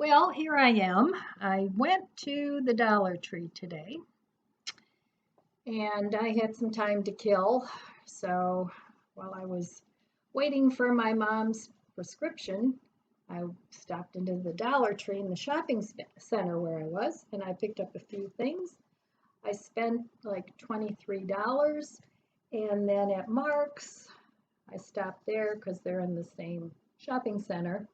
Well, here I am. I went to the Dollar Tree today and I had some time to kill. So while I was waiting for my mom's prescription, I stopped into the Dollar Tree in the shopping center where I was and I picked up a few things. I spent like $23, and then at Mark's, I stopped there because they're in the same shopping center.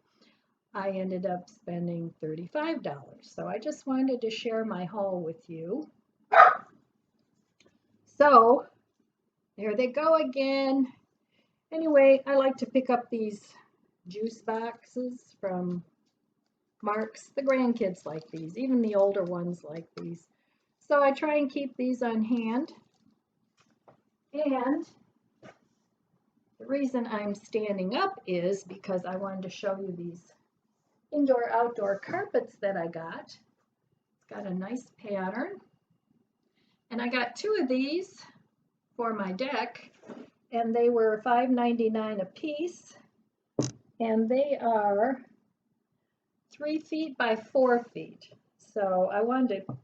I ended up spending $35. So I just wanted to share my haul with you. So there they go again. Anyway, I like to pick up these juice boxes from Mark's. The grandkids like these, even the older ones like these. So I try and keep these on hand. And the reason I'm standing up is because I wanted to show you these indoor-outdoor carpets that I got. It's got a nice pattern. And I got two of these for my deck, and they were $5.99 a piece. And they are 3 feet by 4 feet. So I wanted to,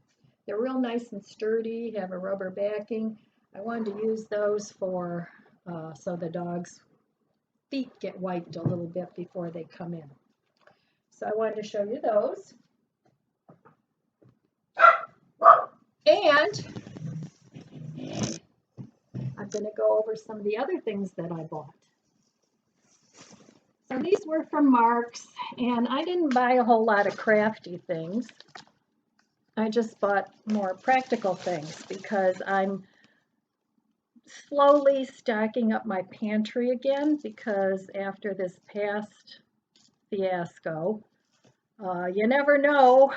they're real nice and sturdy, have a rubber backing. I wanted to use those for, so the dog's feet get wiped a little bit before they come in. So I wanted to show you those. And I'm going to go over some of the other things that I bought. So these were from Mark's, and I didn't buy a whole lot of crafty things. I just bought more practical things because I'm slowly stocking up my pantry again, because after this past fiasco, you never know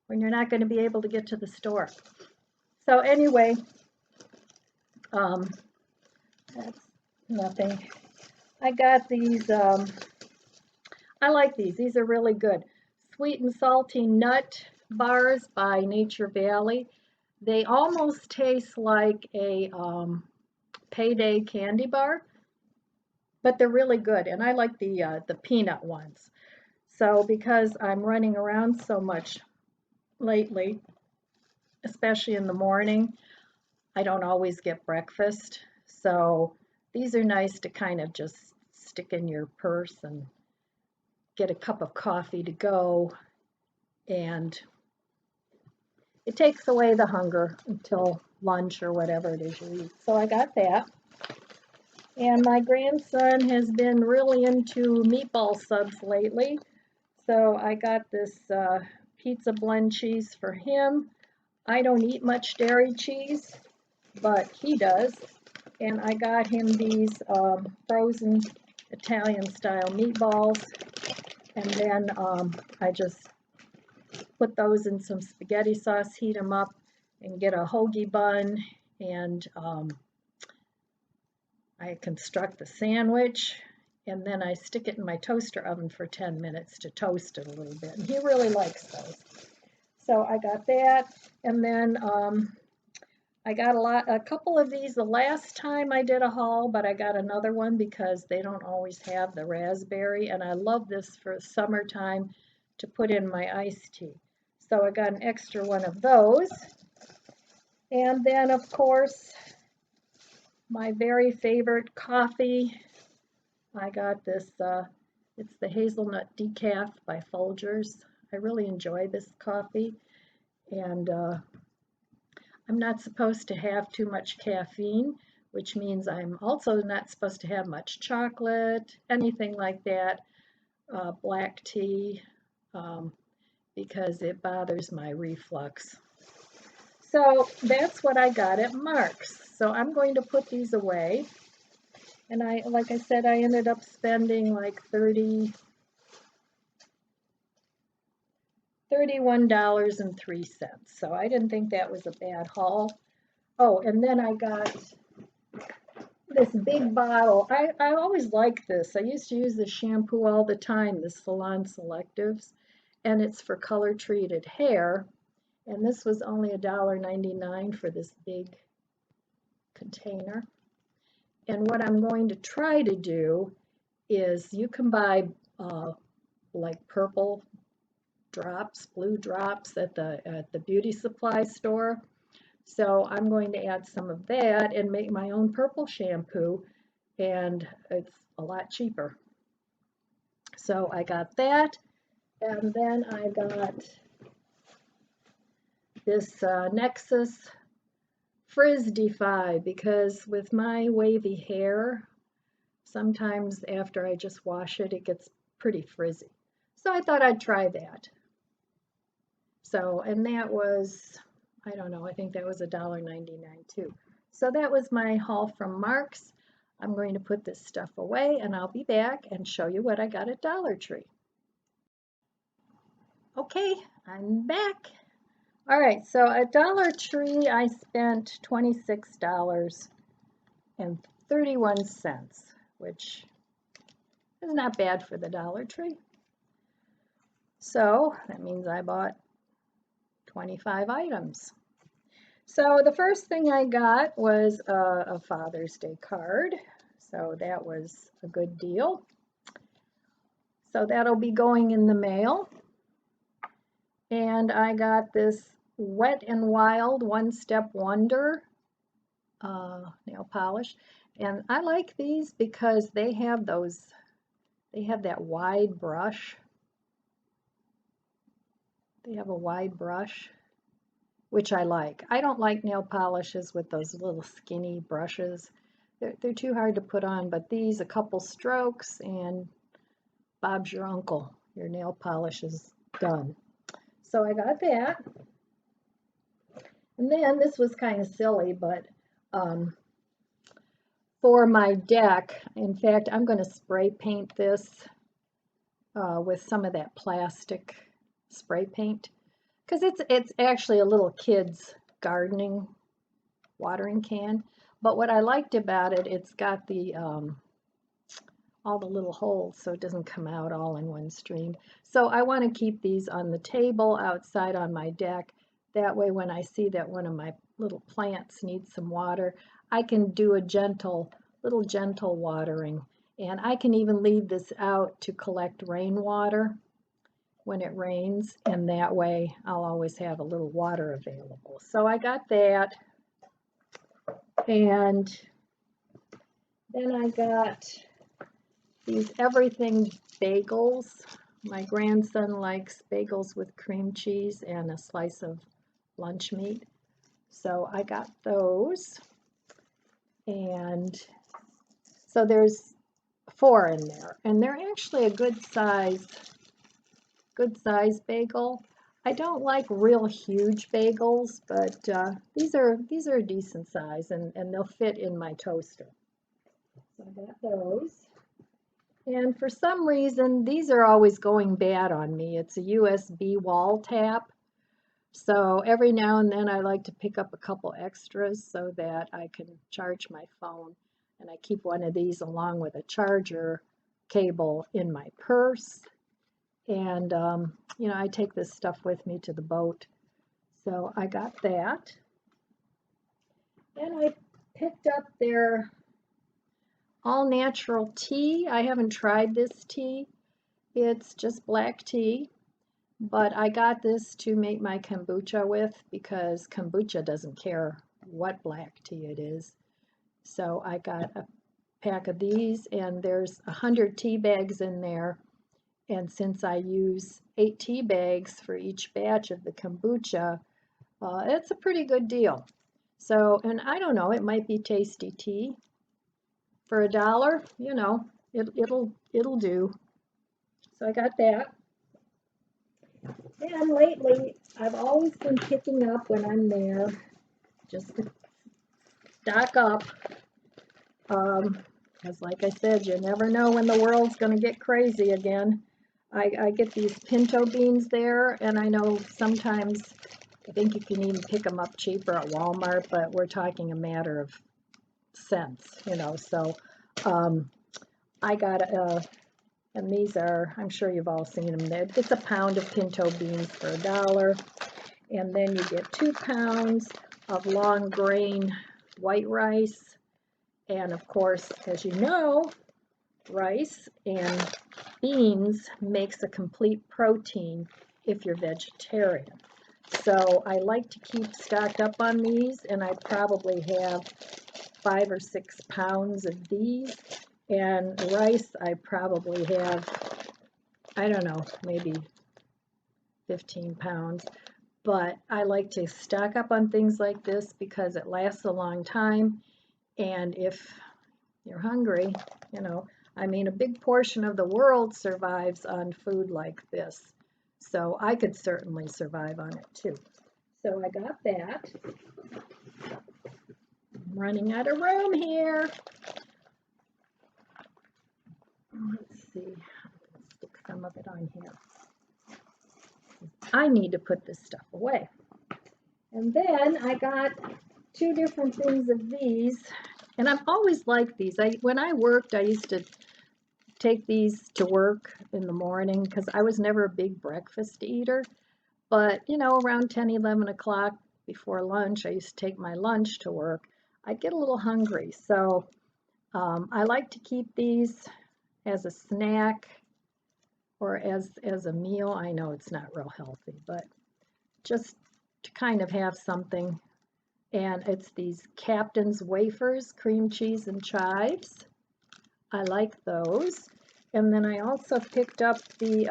when you're not going to be able to get to the store. So anyway, that's nothing. I got these, I like these. These are really good. Sweet and salty nut bars by Nature Valley. They almost taste like a Payday candy bar, but they're really good. And I like the peanut ones. So because I'm running around so much lately, especially in the morning, I don't always get breakfast. So these are nice to kind of just stick in your purse and get a cup of coffee to go, and it takes away the hunger until lunch or whatever it is you eat. So I got that. And my grandson has been really into meatball subs lately. So I got this pizza blend cheese for him. I don't eat much dairy cheese, but he does. And I got him these frozen Italian style meatballs. And then I just put those in some spaghetti sauce, heat them up, and get a hoagie bun, and I construct the sandwich, and then I stick it in my toaster oven for 10 minutes to toast it a little bit, and he really likes those. So I got that, and then I got a couple of these the last time I did a haul, but I got another one because they don't always have the raspberry, and I love this for summertime to put in my iced tea. So I got an extra one of those. And then, of course, my very favorite coffee. I got this, it's the hazelnut decaf by Folgers. I really enjoy this coffee. And I'm not supposed to have too much caffeine, which means I'm also not supposed to have much chocolate, anything like that, black tea, because it bothers my reflux. So that's what I got at Mark's. So I'm going to put these away. And like I said, I ended up spending like $31.03. So I didn't think that was a bad haul. Oh, and then I got this big bottle. I always like this. I used to use this shampoo all the time, the Salon Selectives, and it's for color treated hair. And this was only $1.99 for this big container. And what I'm going to try to do is, you can buy like purple drops, blue drops at the beauty supply store. So I'm going to add some of that and make my own purple shampoo, and it's a lot cheaper. So I got that, and then I got this Nexus Frizz Defy, because with my wavy hair, sometimes after I just wash it, it gets pretty frizzy. So I thought I'd try that. So, and that was, I don't know, I think that was $1.99 too. So that was my haul from Mark's. I'm going to put this stuff away, and I'll be back and show you what I got at Dollar Tree. Okay, I'm back. All right, so at Dollar Tree, I spent $26.31, which is not bad for the Dollar Tree. So that means I bought 25 items. So the first thing I got was a Father's Day card. So that was a good deal. So that'll be going in the mail. And I got this Wet n Wild One Step Wonder nail polish. And I like these because they have that wide brush. They have a wide brush, which I like. I don't like nail polishes with those little skinny brushes. They're too hard to put on, but these, a couple strokes, and Bob's your uncle. Your nail polish is done. So I got that. And then this was kind of silly, but for my deck, in fact, I'm going to spray paint this with some of that plastic spray paint, because it's actually a little kid's gardening watering can. But what I liked about it, it's got the all the little holes, so it doesn't come out all in one stream. So I want to keep these on the table outside on my deck. That way, when I see that one of my little plants needs some water, I can do a gentle watering. And I can even leave this out to collect rainwater when it rains, and that way I'll always have a little water available. So I got that, and then I got these everything bagels. My grandson likes bagels with cream cheese and a slice of lunch meat. So I got those. And so there's 4 in there. And they're actually a good size bagel. I don't like real huge bagels, but these are a decent size, and they'll fit in my toaster. So I got those. And for some reason, these are always going bad on me. It's a USB wall tap. So every now and then I like to pick up a couple extras so that I can charge my phone. And I keep one of these along with a charger cable in my purse. And, you know, I take this stuff with me to the boat. So I got that. Then I picked up their all-natural tea. I haven't tried this tea. It's just black tea, but I got this to make my kombucha with, because kombucha doesn't care what black tea it is. So I got a pack of these, and there's 100 tea bags in there. And since I use 8 tea bags for each batch of the kombucha, it's a pretty good deal. So, and I don't know, it might be tasty tea. For $1, you know, it'll do. So I got that. And lately, I've always been picking up when I'm there, just to stock up. Because like I said, you never know when the world's going to get crazy again. I get these pinto beans there, and I know sometimes, I think you can even pick them up cheaper at Walmart, but we're talking a matter of cents, you know. So I got and these are, I'm sure you've all seen them. It's a pound of pinto beans for $1. And then you get 2 pounds of long grain white rice. And of course, as you know, rice and beans makes a complete protein. if you're vegetarian. So I like to keep stocked up on these, and I probably have 5 or 6 pounds of these. And rice, I probably have, I don't know, maybe 15 pounds. But I like to stock up on things like this because it lasts a long time. And if you're hungry, you know, I mean, a big portion of the world survives on food like this. So I could certainly survive on it too. So I got that. I'm running out of room here. Let's see. I'll stick some of it on here. I need to put this stuff away. And then I got 2 different things of these. And I've always liked these. When I worked, I used to take these to work in the morning because I was never a big breakfast eater. But, you know, around 10, 11 o'clock before lunch, I used to take my lunch to work. I'd get a little hungry. So I like to keep these as a snack or as a meal. I know it's not real healthy, but just to kind of have something. And it's these Captain's Wafers, cream cheese and chives. I like those. And then I also picked up the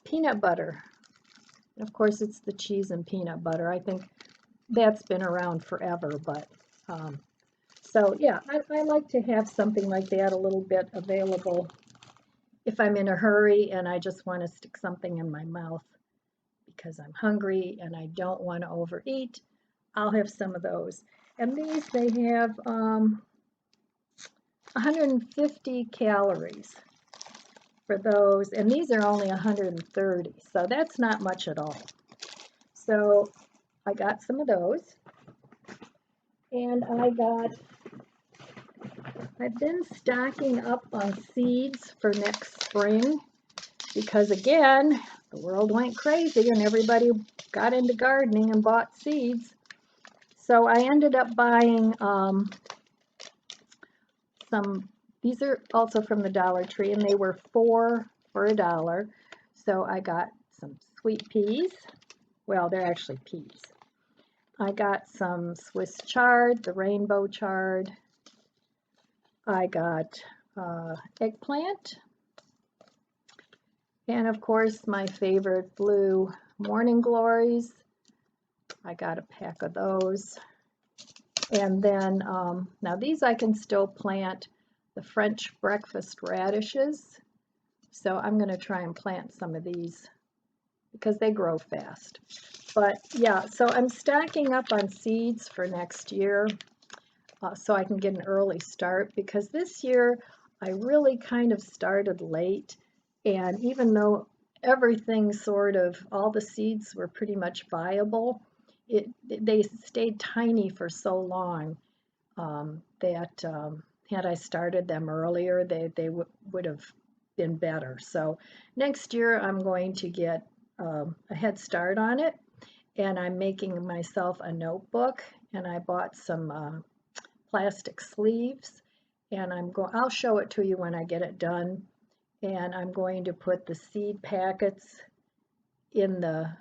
peanut butter. Of course, it's the cheese and peanut butter. I think that's been around forever, but so yeah, I like to have something like that a little bit available if I'm in a hurry and I just want to stick something in my mouth because I'm hungry and I don't want to overeat. I'll have some of those. And these, they have 150 calories for those, and these are only 130, so that's not much at all. So I got some of those, and I've been stocking up on seeds for next spring because, again, the world went crazy and everybody got into gardening and bought seeds. So I ended up buying these are also from the Dollar Tree, and they were 4 for $1. So I got some sweet peas. Well, they're actually peas. I got some Swiss chard, the rainbow chard. I got eggplant. And of course, my favorite blue morning glories. I got a pack of those. And then, now these I can still plant, the French breakfast radishes. So I'm going to try and plant some of these because they grow fast. But yeah, so I'm stacking up on seeds for next year so I can get an early start, because this year I really kind of started late, and even though everything all the seeds were pretty much viable, they stayed tiny for so long that had I started them earlier, they would have been better. So next year I'm going to get a head start on it, and I'm making myself a notebook, and I bought some plastic sleeves, and I'll show it to you when I get it done. And I'm going to put the seed packets in the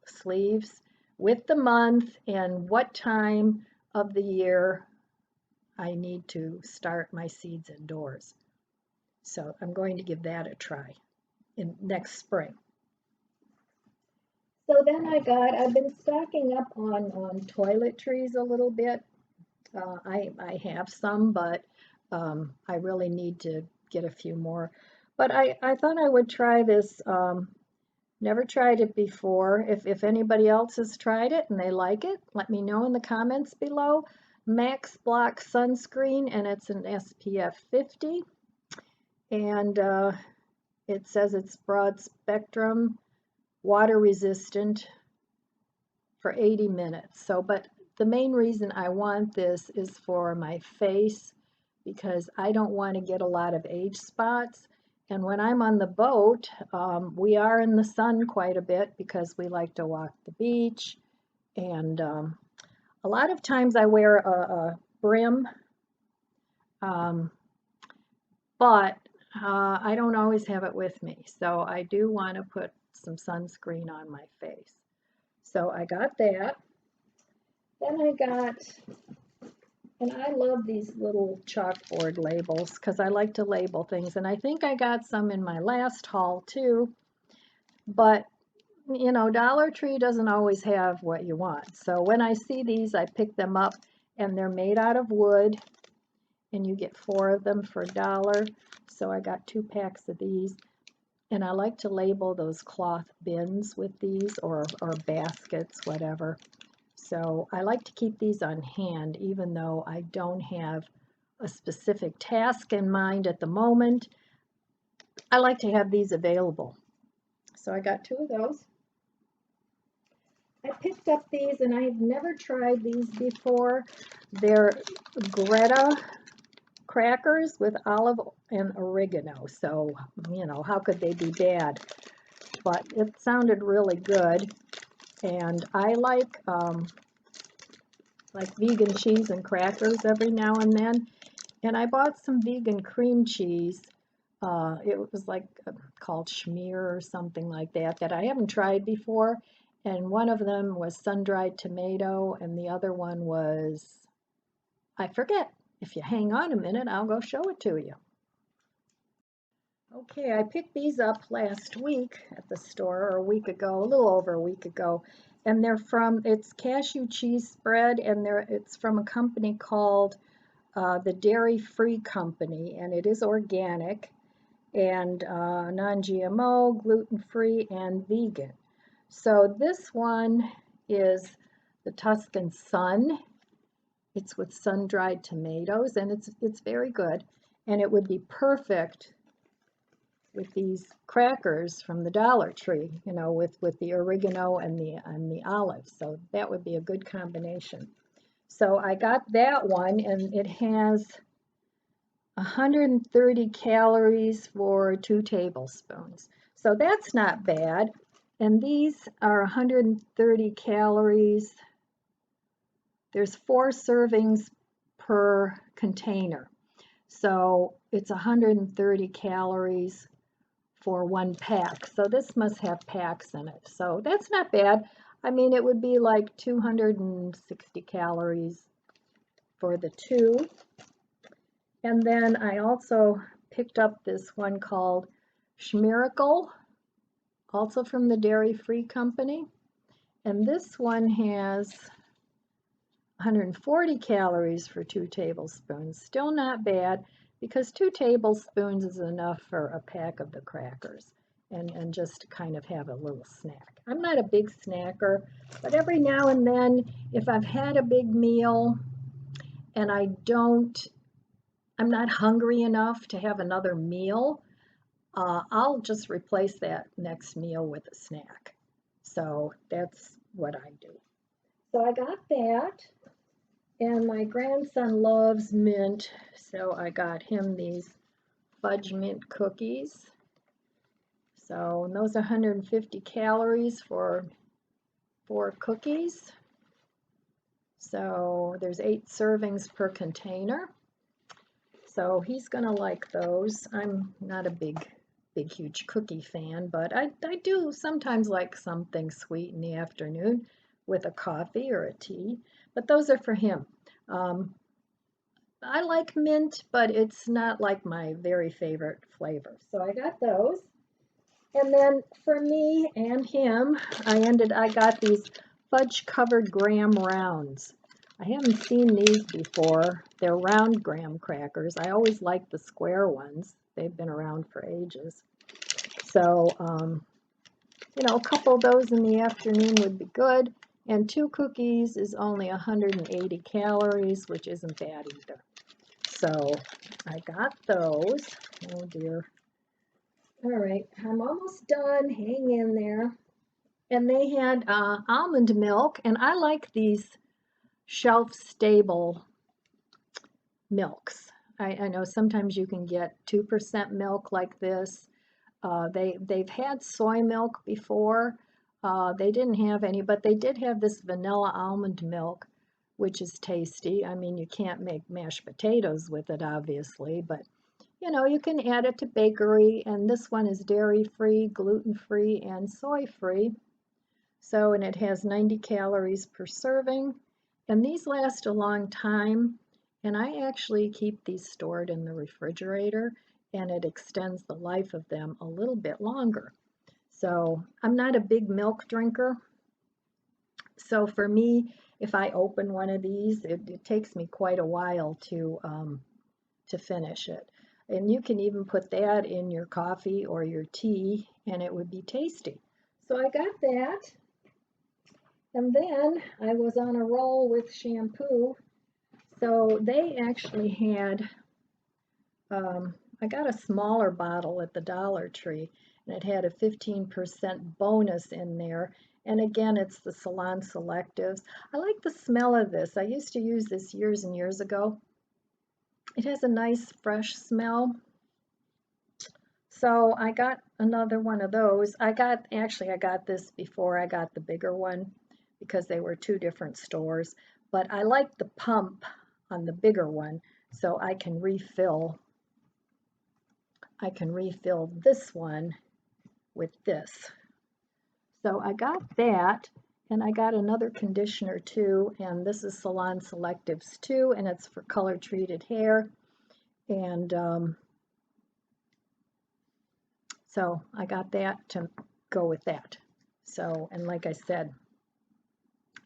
sleeves with the month and what time of the year I need to start my seeds indoors. So I'm going to give that a try next spring. So then I've been stocking up on toiletries a little bit. I have some, but I really need to get a few more. But I thought I would try this. Never tried it before. If anybody else has tried it and they like it, let me know in the comments below. Max Block sunscreen, and it's an SPF 50. And it says it's broad spectrum, water resistant for 80 minutes. So, but the main reason I want this is for my face, because I don't want to get a lot of age spots. And when I'm on the boat, we are in the sun quite a bit because we like to walk the beach. And a lot of times I wear a brim, but I don't always have it with me, so I do want to put some sunscreen on my face. So I got that. Then I got, and I love these little chalkboard labels because I like to label things. And I think I got some in my last haul too. But, you know, Dollar Tree doesn't always have what you want. So when I see these, I pick them up, and they're made out of wood. And you get 4 of them for $1. So I got 2 packs of these. And I like to label those cloth bins with these, or baskets, whatever. So I like to keep these on hand, even though I don't have a specific task in mind at the moment. I like to have these available. So I got 2 of those. I picked up these, and I have never tried these before. They're Greta crackers with olive and oregano. So, you know, how could they be bad? But it sounded really good. And I like vegan cheese and crackers every now and then. And I bought some vegan cream cheese. It was like called schmear or something like that, that I haven't tried before. And one of them was sun-dried tomato, and the other one was, I forget. If you hang on a minute, I'll go show it to you. Okay, I picked these up last week at the store, or a week ago, a little over a week ago. And they're it's cashew cheese spread, and it's from a company called the Dairy Free Company, and it is organic and non-GMO, gluten-free, and vegan. So this one is the Tuscan Sun. It's with sun-dried tomatoes, and it's very good. And it would be perfect with these crackers from the Dollar Tree, you know, with the oregano and the olives. So that would be a good combination. So I got that one, and it has 130 calories for 2 tablespoons. So that's not bad. And these are 130 calories. There's 4 servings per container. So it's 130 calories for 1 pack. So this must have packs in it. So that's not bad. I mean, it would be like 260 calories for the 2. And then I also picked up this one called Schmiracle, also from the Dairy Free Company. And this one has 140 calories for 2 tablespoons. Still not bad, because 2 tablespoons is enough for a pack of the crackers, and just to kind of have a little snack. I'm not a big snacker, but every now and then, if I've had a big meal and I'm not hungry enough to have another meal, I'll just replace that next meal with a snack. So that's what I do. So I got that. And my grandson loves mint, so I got him these fudge mint cookies. So those are 150 calories for 4 cookies. So there's 8 servings per container. So he's gonna like those. I'm not a big, huge cookie fan, but I do sometimes like something sweet in the afternoon with a coffee or a tea. But those are for him. I like mint, but it's not like my very favorite flavor. So I got those. And then for me and him, I got these fudge covered graham rounds. I haven't seen these before. They're round graham crackers. I always like the square ones. They've been around for ages. So, you know, a couple of those in the afternoon would be good. And 2 cookies is only 180 calories, which isn't bad either. So I got those. Oh dear. All right, I'm almost done. Hang in there. And they had almond milk, and I like these shelf-stable milks. I know sometimes you can get 2% milk like this. They've had soy milk before. They didn't have any, but they did have this vanilla almond milk, which is tasty. I mean, you can't make mashed potatoes with it, obviously, but you know, you can add it to bakery, and this one is dairy-free, gluten-free, and soy-free. So, and it has 90 calories per serving, and these last a long time, and I actually keep these stored in the refrigerator, and it extends the life of them a little bit longer. So, I'm not a big milk drinker, so for me, if I open one of these, it takes me quite a while to finish it. And you can even put that in your coffee or your tea, and it would be tasty. So I got that. And then I was on a roll with shampoo. So they actually had, I got a smaller bottle at the Dollar Tree, and it had a 15% bonus in there. And again, it's the Salon Selectives. I like the smell of this. I used to use this years and years ago. It has a nice fresh smell. So I got another one of those. I got this before I got the bigger one because they were two different stores. But I like the pump on the bigger one, so I can refill this one with this. So I got that, and I got another conditioner too, and this is Salon Selectives too, and it's for color treated hair. And so I got that to go with that. So, and like I said,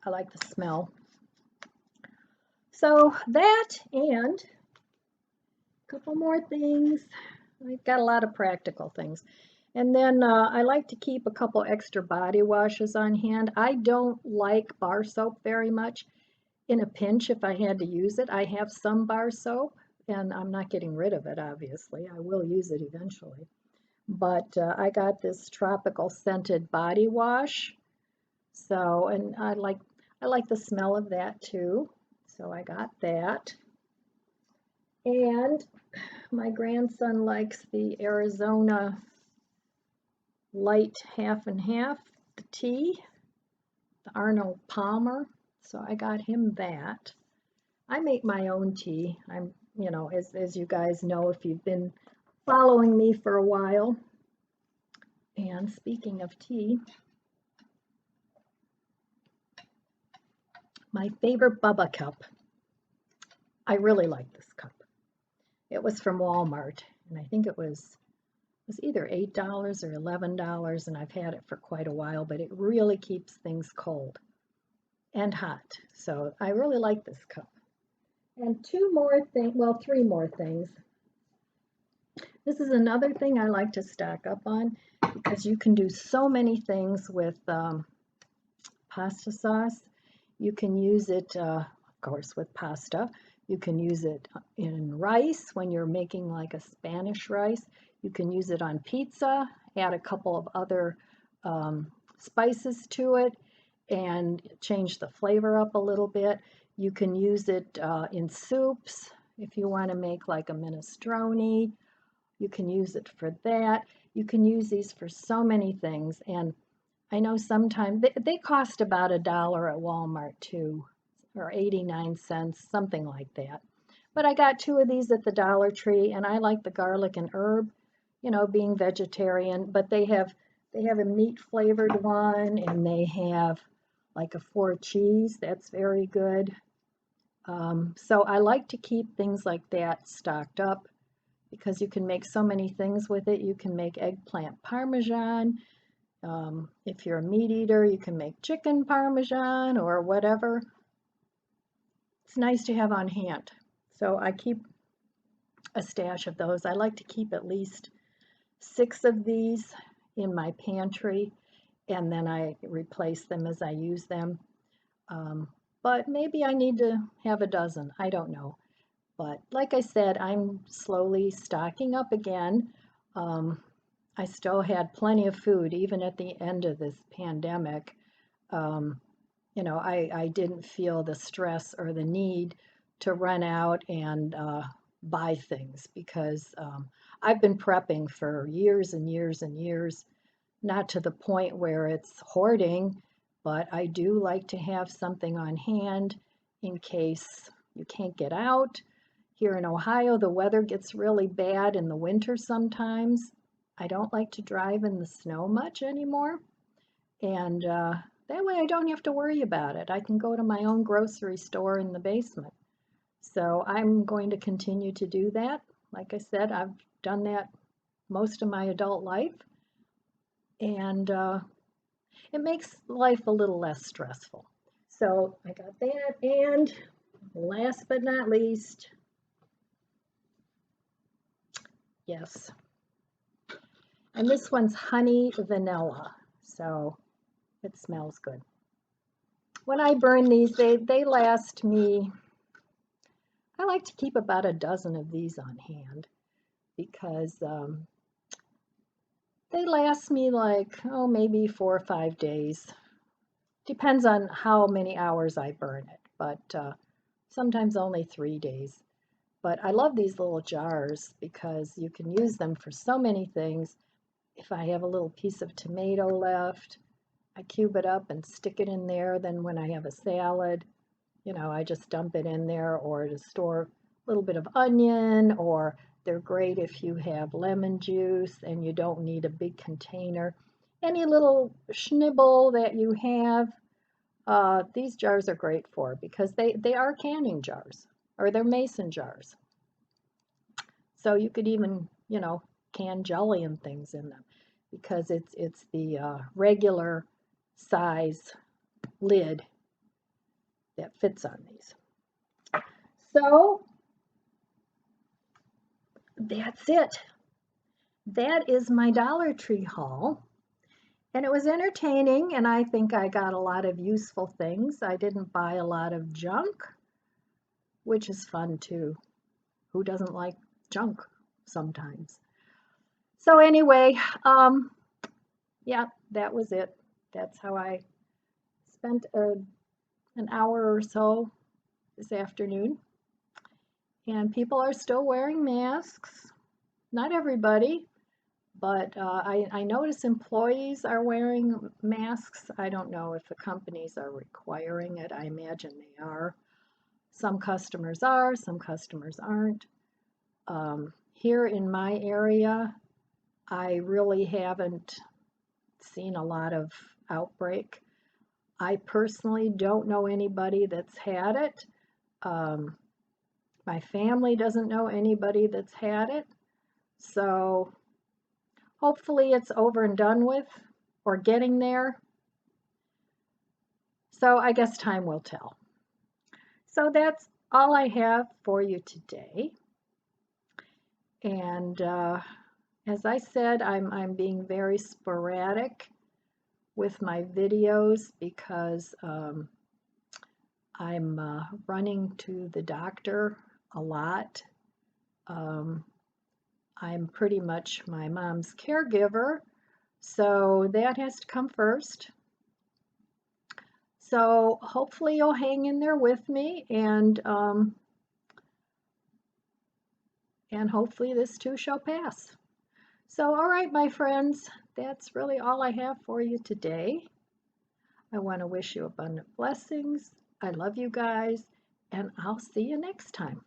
I like the smell. So that and a couple more things. I've got a lot of practical things. And then I like to keep a couple extra body washes on hand. I don't like bar soap very much. In a pinch, if I had to use it, I have some bar soap, and I'm not getting rid of it, obviously. I will use it eventually. But I got this tropical scented body wash. So, and I like the smell of that too. So I got that. And my grandson likes the Arizona light half and half, the tea, the Arnold Palmer. So I got him that. I make my own tea. I'm, you know, as you guys know, if you've been following me for a while. And speaking of tea, my favorite Bubba cup. I really like this cup. It was from Walmart, and I think it was either $8 or $11, and I've had it for quite a while, but it really keeps things cold and hot. So I really like this cup. And three more things. This is another thing I like to stack up on because you can do so many things with pasta sauce. You can use it, of course, with pasta. You can use it in rice when you're making like a Spanish rice. You can use it on pizza, add a couple of other spices to it, and change the flavor up a little bit. You can use it in soups if you want to make like a minestrone. You can use it for that. You can use these for so many things. And I know sometimes they cost about $1 at Walmart too, or 89 cents, something like that. But I got two of these at the Dollar Tree, and I like the garlic and herb, you know, being vegetarian, but they have a meat flavored one, and they have like a 4 cheese. That's very good. So I like to keep things like that stocked up because you can make so many things with it. You can make eggplant parmesan. If you're a meat eater, you can make chicken parmesan or whatever. It's nice to have on hand. So I keep a stash of those. I like to keep at least 6 of these in my pantry, and then I replace them as I use them. But maybe I need to have a dozen. I don't know. But like I said, I'm slowly stocking up again. I still had plenty of food even at the end of this pandemic. You know, I didn't feel the stress or the need to run out and buy things because I've been prepping for years and years and years, not to the point where it's hoarding, but I do like to have something on hand in case you can't get out. Here in Ohio, the weather gets really bad in the winter sometimes. I don't like to drive in the snow much anymore. And that way I don't have to worry about it. I can go to my own grocery store in the basement. So I'm going to continue to do that. Like I said, I've done that most of my adult life. And it makes life a little less stressful. So I got that. And last but not least, yes. And this one's honey vanilla. So it smells good. When I burn these, they last me, I like to keep about a dozen of these on hand because they last me like, oh, maybe 4 or 5 days. Depends on how many hours I burn it, but sometimes only 3 days. But I love these little jars because you can use them for so many things. If I have a little piece of tomato left, I cube it up and stick it in there. Then when I have a salad, you know, I just dump it in there, or to store a little bit of onion, or they're great if you have lemon juice and you don't need a big container. Any little schnibble that you have, these jars are great for because they are canning jars or they're mason jars. So you could even, you know, can jelly and things in them because it's the regular size lid that fits on these. So that's it. That is my Dollar Tree haul. And it was entertaining, and I think I got a lot of useful things. I didn't buy a lot of junk, which is fun too. Who doesn't like junk sometimes? So anyway, yeah, that was it. That's how I spent an hour or so this afternoon. And people are still wearing masks. Not everybody, but I notice employees are wearing masks. I don't know if the companies are requiring it. I imagine they are. Some customers are, some customers aren't. Here in my area, I really haven't seen a lot of outbreak. I personally don't know anybody that's had it. My family doesn't know anybody that's had it. So hopefully it's over and done with or getting there. So I guess time will tell. So that's all I have for you today. And as I said, I'm being very sporadic with my videos because I'm running to the doctor a lot. I'm pretty much my mom's caregiver, so that has to come first. So hopefully you'll hang in there with me, and hopefully this too shall pass. So all right, my friends, that's really all I have for you today. I want to wish you abundant blessings. I love you guys, and I'll see you next time.